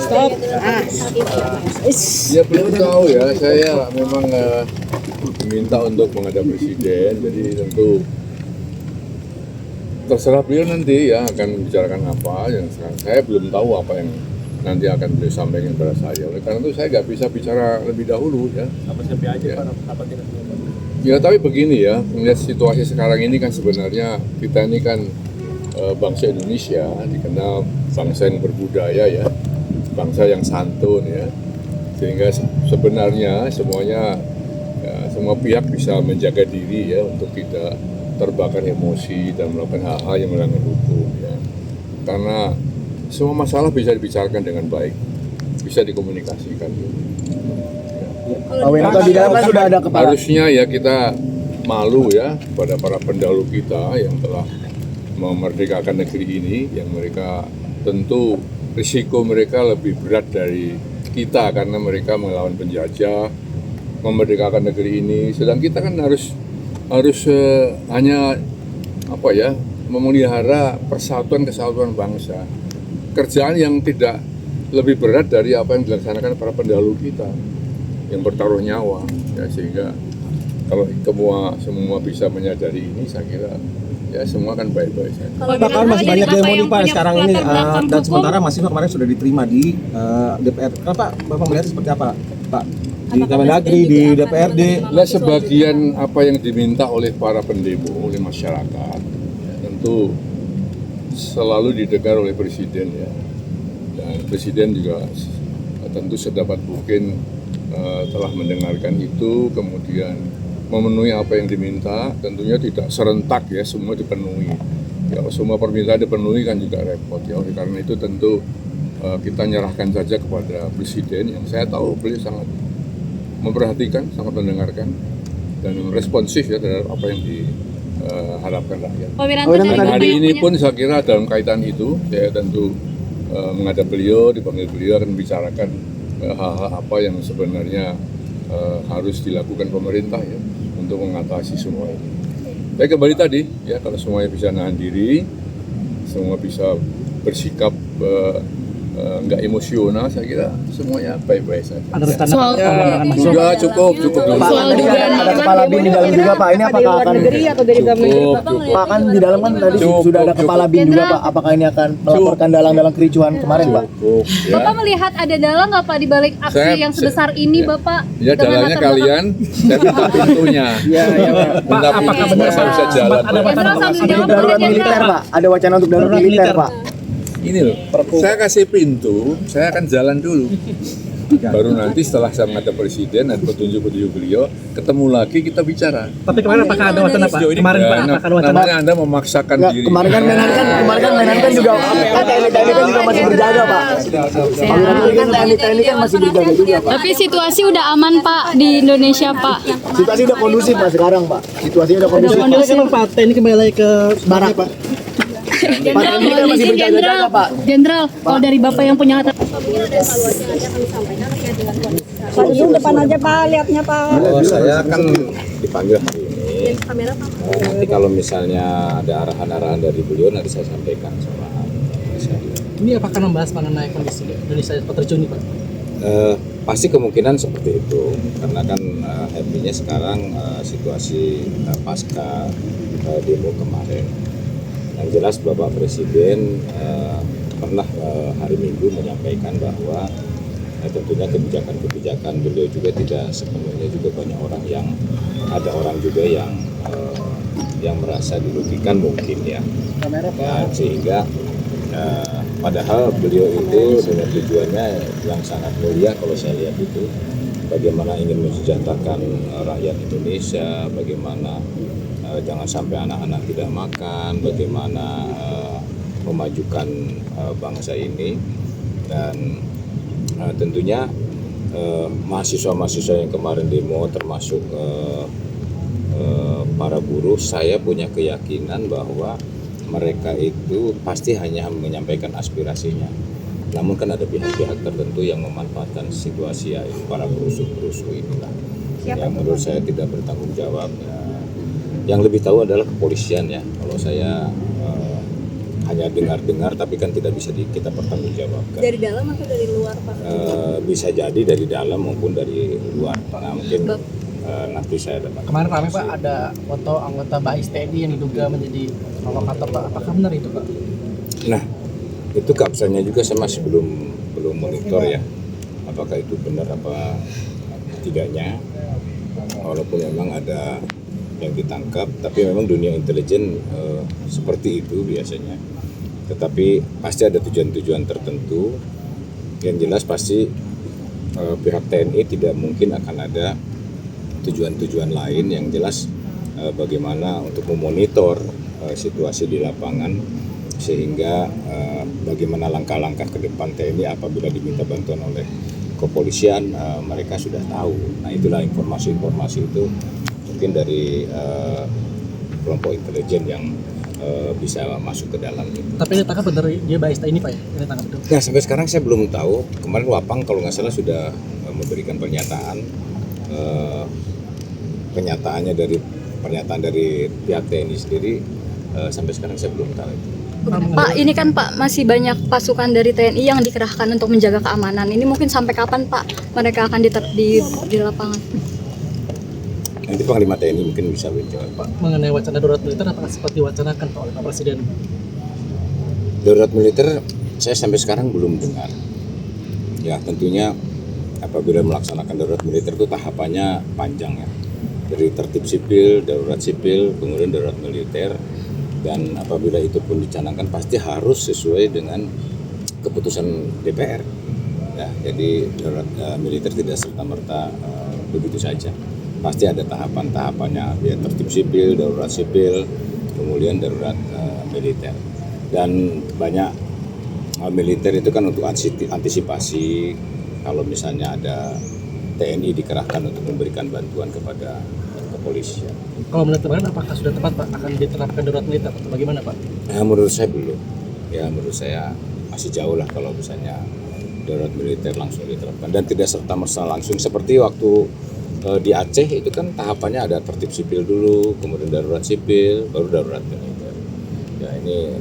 Stop. Ya belum tahu ya, saya memang diminta untuk menghadap presiden, jadi tentu terserah beliau nanti ya akan membicarakan apa. Yang sekarang saya belum tahu apa yang nanti akan beliau sampaikan kepada saya. Oleh karena itu saya nggak bisa bicara lebih dahulu ya. Apa siapa aja Ya. apa tidak? Ya tapi begini ya, melihat situasi sekarang ini kan sebenarnya kita ini kan bangsa Indonesia dikenal bangsa yang berbudaya ya, bangsa yang santun ya, sehingga sebenarnya semuanya ya, semua pihak bisa menjaga diri ya untuk tidak terbakar emosi dan melakukan hal-hal yang melanggar hukum ya, karena semua masalah bisa dibicarakan dengan baik, bisa dikomunikasikan. Pak Wiranto di dalam kan sudah ada kepala. Harusnya ya kita malu ya pada para pendahulu kita yang telah memerdekakan negeri ini, yang mereka tentu risiko mereka lebih berat dari kita karena mereka melawan penjajah, memerdekakan negeri ini. Sedang kita kan harus hanya apa ya, memelihara persatuan kesatuan bangsa. Kerjaan yang tidak lebih berat dari apa yang dilaksanakan para pendahulu kita yang bertaruh nyawa ya, sehingga kalau semua bisa menyadari ini, saya kira ya semua kan baik-baik saja. Pak, kan masih banyak demo nih Pak sekarang ini dan sementara mahasiswa kemarin sudah diterima di DPR. Bapak melihat seperti apa Pak? Di Kemendagri, di DPRD. Nah, sebagian apa yang diminta oleh para pendemo, oleh masyarakat, ya, tentu selalu didengar oleh presiden ya, dan presiden juga tentu sedapat mungkin telah mendengarkan itu, kemudian memenuhi apa yang diminta. Tentunya tidak serentak ya semua dipenuhi. Ya, semua permintaan dipenuhi kan juga repot ya. Oleh karena itu tentu kita nyerahkan saja kepada presiden yang saya tahu beliau sangat memperhatikan, sangat mendengarkan dan responsif ya terhadap apa yang diharapkan rakyat. Dan hari ini pun saya kira dalam kaitan itu saya tentu menghadap beliau, dipanggil beliau akan membicarakan hal-hal apa yang sebenarnya harus dilakukan pemerintah ya untuk mengatasi semua ini. Saya kembali tadi ya, kalau semuanya bisa nahan diri, semua bisa bersikap nggak emosional, saya kira semuanya baik-baik saja. Ada rencana Sudah cukup dulu. Pak, tadi kan ada kepala BIN di dalam juga Pak. Ini apakah akan Pak, kan di dalam kan tadi sudah ada kepala BIN juga Pak. Apakah ini akan melaporkan dalang-dalang kericuhan kemarin Pak? Ya. Bapak melihat ada dalang nggak Pak di balik aksi yang sebesar ini Bapak? Ya dalangnya kalian, saya minta pintunya. Iya, Pak. Minta pintunya saya bisa jalan. ada wacana Untuk darurat militer Pak. Ada wacana untuk darurat militer Pak. Ini loh, saya kasih pintu, saya akan jalan dulu. Baru nanti setelah saya menghadap presiden dan petunjuk-petunjuk beliau, ketemu lagi kita bicara. Tapi kemarin apakah ada wacana Pak? Kemarin Pak apakah ada wacana? Namanya Anda memaksakan diri. Kemarin kan Menhan juga TNI kan juga masih berjaga Pak. TNI kan masih berjaga juga Pak. Tapi situasi udah aman Pak di Indonesia Pak. Situasi udah kondusif Pak sekarang Pak. Situasinya udah kondusif. Pak, TNI kembali ke barak Pak. Jenderal, TNI kan masih berjaga-jaga Pak. Jenderal, kalau dari Bapak yang punya kata Pak duduk depan aja Pak, lihatnya Pak. Oh, saya kan dipanggil hari ini. Nanti kalau misalnya ada arahan-arahan dari beliau nanti saya sampaikan sama saya. Ini apakah membahas mengenai kondisi Indonesia seperti terjun Pak? Pasti kemungkinan seperti itu karena kan happy-nya sekarang situasi pasca demo kemarin. Yang jelas Bapak Presiden pernah hari Minggu menyampaikan bahwa tentunya kebijakan-kebijakan beliau juga tidak sepenuhnya juga banyak orang yang ada orang juga yang merasa dirugikan mungkin ya. Dan sehingga padahal beliau itu dengan tujuannya yang sangat mulia kalau saya lihat itu bagaimana ingin mensejahterakan rakyat Indonesia, bagaimana jangan sampai anak-anak tidak makan, bagaimana memajukan bangsa ini dan tentunya mahasiswa-mahasiswa yang kemarin demo termasuk para buruh, saya punya keyakinan bahwa mereka itu pasti hanya menyampaikan aspirasinya. Namun kan ada pihak-pihak tertentu yang memanfaatkan situasi ya, para perusuh-perusuh inilah yang menurut saya tidak bertanggung jawab. Yang lebih tahu adalah kepolisian ya. Kalau saya hanya dengar-dengar tapi kan tidak bisa kita pertanggungjawabkan. Dari dalam atau dari luar, Pak? Bisa jadi dari dalam maupun dari luar. Nah, mungkin nanti saya dapat. Kemarin ramai Pak, ada foto anggota BAIS TNI yang diduga menjadi provokator Pak. Apakah benar itu Pak? Nah, itu keabsahannya juga saya masih belum monitor ya. Apakah itu benar apa tidaknya. Walaupun memang ada yang ditangkap, tapi memang dunia intelijen seperti itu biasanya. Tetapi pasti ada tujuan-tujuan tertentu. Yang jelas pasti pihak TNI tidak mungkin akan ada tujuan-tujuan lain. Yang jelas bagaimana untuk memonitor situasi di lapangan, sehingga bagaimana langkah-langkah ke depan TNI apabila diminta bantuan oleh kepolisian, mereka sudah tahu. Nah, itulah informasi-informasi itu mungkin dari kelompok intelijen yang bisa masuk ke dalam itu. Tapi ini tangkap benar dia BAIS TNI Pak ya? Ini tangkap itu? Nah, sampai sekarang saya belum tahu. Kemarin Wapang kalau nggak salah sudah memberikan pernyataan. Pernyataan dari pihak TNI sendiri, sampai sekarang saya belum tahu itu. Pak, ini kan Pak masih banyak pasukan dari TNI yang dikerahkan untuk menjaga keamanan. Ini mungkin sampai kapan Pak mereka akan di lapangan? Nanti Panglima TNI mungkin bisa menjawab. Pak, mengenai wacana darurat militer apakah seperti wacanakan Pak oleh Pak Presiden? Darurat militer saya sampai sekarang belum dengar. Ya, tentunya apabila melaksanakan darurat militer itu tahapannya panjang ya. Dari tertib sipil, darurat sipil, kemudian darurat militer. Dan apabila itu pun dicanangkan pasti harus sesuai dengan keputusan DPR. Ya, jadi darurat militer tidak serta-merta begitu saja. Pasti ada tahapan-tahapannya, ya, tertib sipil, darurat sipil, kemudian darurat militer. Dan banyak militer itu kan untuk antisipasi kalau misalnya ada TNI dikerahkan untuk memberikan bantuan kepada kepolisian. Kalau menurut teman apakah sudah tepat Pak akan diterapkan darurat militer atau bagaimana Pak? Menurut saya belum. Ya, menurut saya masih jauh lah kalau misalnya darurat militer langsung diterapkan, dan tidak serta-merta langsung seperti waktu di Aceh itu kan tahapannya ada tertib sipil dulu, kemudian darurat sipil, baru darurat militer. Ya, ini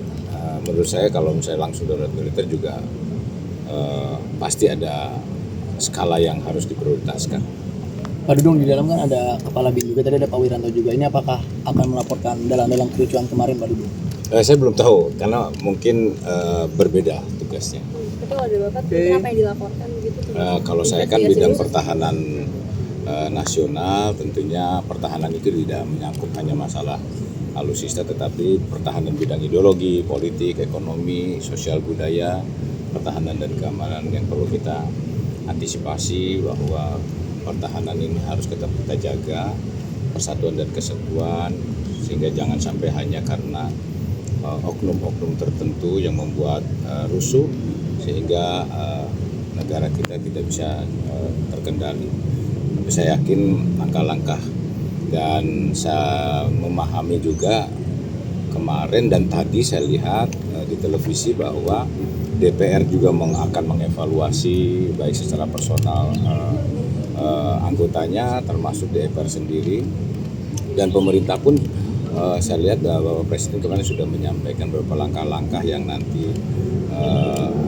menurut saya kalau misalnya langsung darurat militer juga pasti ada skala yang harus diprioritaskan. Pak Dudung, di dalam kan ada Kepala BIN juga, tadi ada Pak Wiranto juga. Ini apakah akan melaporkan dalam kericuhan kemarin Pak Dudung? Saya belum tahu karena mungkin berbeda tugasnya. Itu ada Bapak, kenapa yang dilaporkan begitu? Kalau saya kan bidang pertahanan nasional, tentunya pertahanan itu tidak menyangkut hanya masalah alutsista, tetapi pertahanan bidang ideologi, politik, ekonomi, sosial budaya, pertahanan dan keamanan yang perlu kita antisipasi bahwa pertahanan ini harus kita jaga persatuan dan kesatuan, sehingga jangan sampai hanya karena oknum-oknum tertentu yang membuat rusuh sehingga negara kita tidak bisa terkendali. Tapi saya yakin langkah-langkah, dan saya memahami juga kemarin dan tadi saya lihat di televisi bahwa DPR juga akan mengevaluasi baik secara personal anggotanya, termasuk DPR sendiri, dan pemerintah pun saya lihat bahwa Presiden kemarin sudah menyampaikan beberapa langkah-langkah yang nanti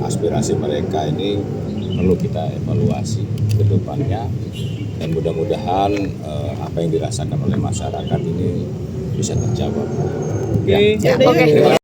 aspirasi mereka ini perlu kita evaluasi ke depannya, dan mudah-mudahan apa yang dirasakan oleh masyarakat ini bisa terjawab. Oke. Oke.